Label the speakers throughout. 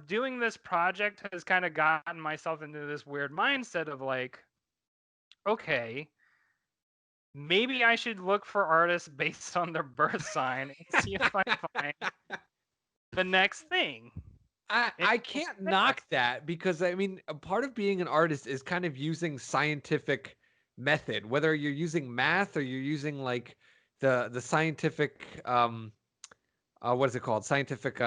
Speaker 1: doing this project has kind of gotten myself into this weird mindset of like, okay, maybe I should look for artists based on their birth sign and see if I find the next thing.
Speaker 2: I can't knock that, because I mean, a part of being an artist is kind of using scientific method, whether you're using math or you're using like the scientific what is it called? Scientific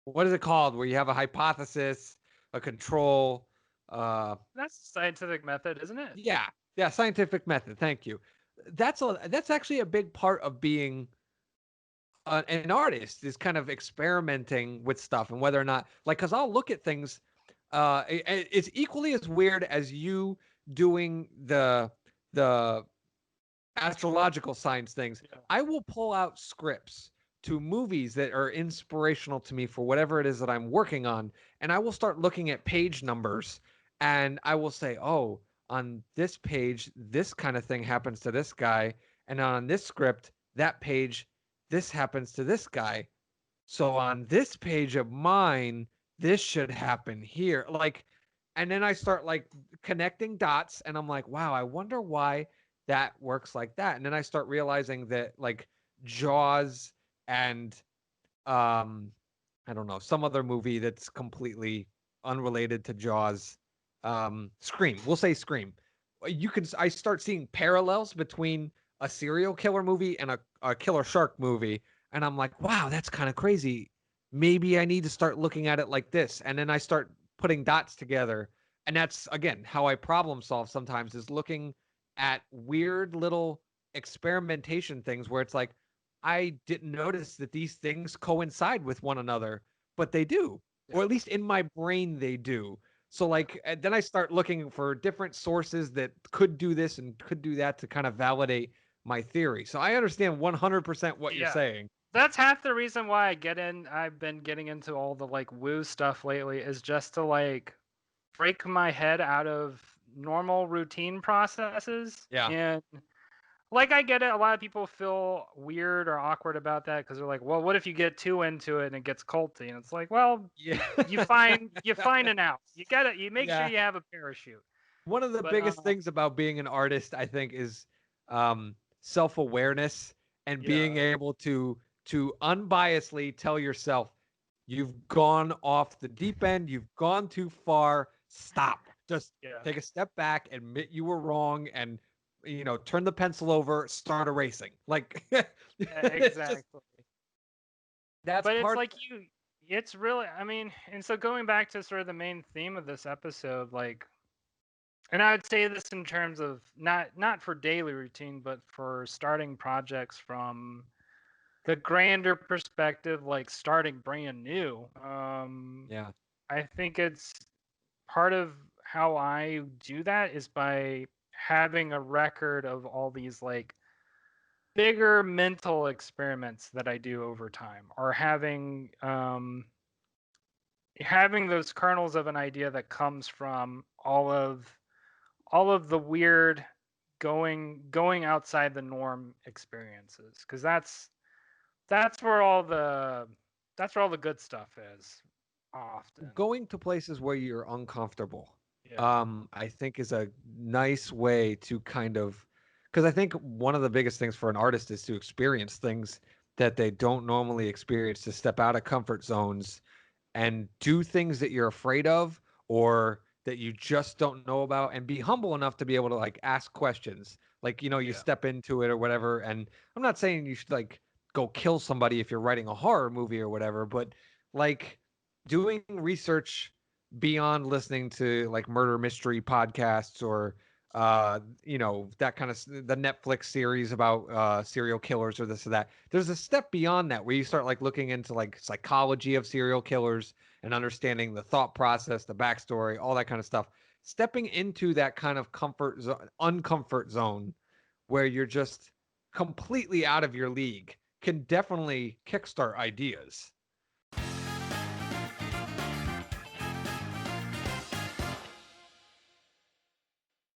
Speaker 2: what is it called? Where you have a hypothesis, a control,
Speaker 1: That's a scientific method, isn't it?
Speaker 2: yeah, yeah, scientific method. Thank you. That's actually a big part of being an artist, is kind of experimenting with stuff and whether or not, like, because I'll look at things. It's equally as weird as you doing the astrological signs things.
Speaker 1: Yeah.
Speaker 2: I will pull out scripts to movies that are inspirational to me for whatever it is that I'm working on, and I will start looking at page numbers, and I will say, "Oh, on this page, this kind of thing happens to this guy, and on this script, that page, this happens to this guy. So on this page of mine, this should happen here." Like, and then I start like connecting dots, and I'm like, wow, I wonder why that works like that. And then I start realizing that like Jaws and um I don't know, some other movie that's completely unrelated to Jaws, Scream. We'll say Scream. I start seeing parallels between a serial killer movie and a killer shark movie, and I'm like, wow, that's kind of crazy. Maybe I need to start looking at it like this. And then I start putting dots together. And that's, again, how I problem solve sometimes, is looking at weird little experimentation things where it's like, I didn't notice that these things coincide with one another, but they do.
Speaker 1: Yeah.
Speaker 2: Or at least in my brain, they do. So, like, then I start looking for different sources that could do this and could do that to kind of validate my theory. So I understand 100% what you're
Speaker 1: Yeah.
Speaker 2: saying.
Speaker 1: That's half the reason why I've been getting into all the like woo stuff lately, is just to like break my head out of normal routine processes.
Speaker 2: Yeah.
Speaker 1: And like, I get it, a lot of people feel weird or awkward about that because they're like, well, what if you get too into it and it gets culty? And it's like, well,
Speaker 2: Yeah.
Speaker 1: you find an out. You make sure
Speaker 2: Yeah.
Speaker 1: you have a parachute.
Speaker 2: One of the
Speaker 1: But
Speaker 2: biggest things about being an artist, I think, is self-awareness and being
Speaker 1: yeah,
Speaker 2: able to unbiasedly tell yourself, you've gone off the deep end, you've gone too far, stop. Just
Speaker 1: yeah,
Speaker 2: take a step back, admit you were wrong, and turn the pencil over, start erasing. Like it's just,
Speaker 1: exactly.
Speaker 2: that's
Speaker 1: But it's
Speaker 2: part.
Speaker 1: like it's really, I mean, and so going back to sort of the main theme of this episode, like, and I would say this in terms of not for daily routine, but for starting projects from the grander perspective, like starting brand new.
Speaker 2: Yeah.
Speaker 1: I think it's part of how I do that is by having a record of all these like bigger mental experiments that I do over time, or having those kernels of an idea that comes from all of the weird going outside the norm experiences, because that's where all the that's where all the good stuff is often.
Speaker 2: Going to places where you're uncomfortable,
Speaker 1: Yeah.
Speaker 2: I think is a nice way to kind of, because I think one of the biggest things for an artist is to experience things that they don't normally experience, to step out of comfort zones and do things that you're afraid of or that you just don't know about, and be humble enough to be able to like ask questions. Like, you
Speaker 1: Yeah.
Speaker 2: step into it or whatever. And I'm not saying you should like go kill somebody if you're writing a horror movie or whatever, but like doing research beyond listening to like murder mystery podcasts or that kind of the Netflix series about serial killers or this or that. There's a step beyond that where you start like looking into like psychology of serial killers and understanding the thought process, the backstory, all that kind of stuff. Stepping into that kind of uncomfort zone where you're just completely out of your league can definitely kickstart ideas.